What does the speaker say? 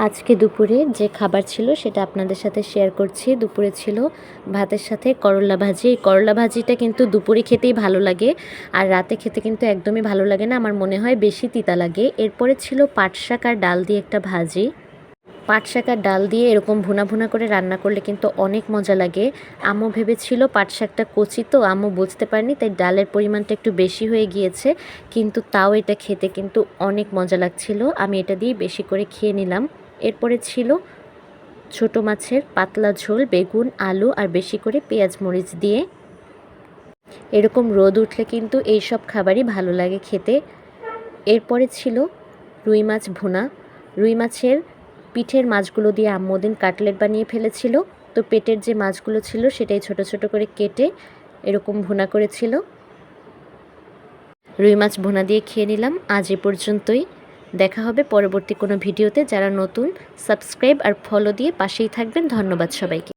আজকে দুপুরে যে খাবার ছিল সেটা আপনাদের সাথে শেয়ার করছি। দুপুরে ছিল ভাতের সাথে করলা ভাজি। এই করলা ভাজিটা কিন্তু দুপুরে খেতেই ভালো লাগে, আর রাতে খেতে কিন্তু একদমই ভালো লাগে না, আমার মনে হয় বেশি তিতা লাগে। এরপরে ছিল পাট শাক আর ডাল দিয়ে একটা ভাজি। পাট শাক আর ডাল দিয়ে এরকম ভুনা ভুনা করে রান্না করলে কিন্তু অনেক মজা লাগে। আম্মু ভেবেছিল পাট শাকটা কচি, তো আম্মু বুঝতে পারেনি, তাই ডালের পরিমাণটা একটু বেশি হয়ে গিয়েছে, কিন্তু তাও এটা খেতে কিন্তু অনেক মজা লাগছিল। আমি এটা দিয়ে বেশি করে খেয়ে নিলাম। এরপরে ছিল ছোট মাছের পাতলা ঝোল, বেগুন আলু আর বেশি করে পেঁয়াজ মরিচ দিয়ে। এরকম রোদ উঠলে কিন্তু এই সব খাবারই ভালো লাগে খেতে। এরপরে ছিল রুই মাছ ভুনা। রুই মাছের পিঠের মাছগুলো দিয়ে আম্মু ওদিন কাটলেট বানিয়ে ফেলেছিল, তো পেটের যে মাছগুলো ছিল সেটাই ছোট ছোট করে কেটে এরকম ভুনা করেছিল। রুই মাছ ভুনা দিয়ে খেয়ে নিলাম। আজ এ পর্যন্তই। দেখা হবে পরবর্তী কোনো ভিডিওতে। যারা নতুন, সাবস্ক্রাইব আর ফলো দিয়ে পাশেই থাকবেন। ধন্যবাদ সবাইকে।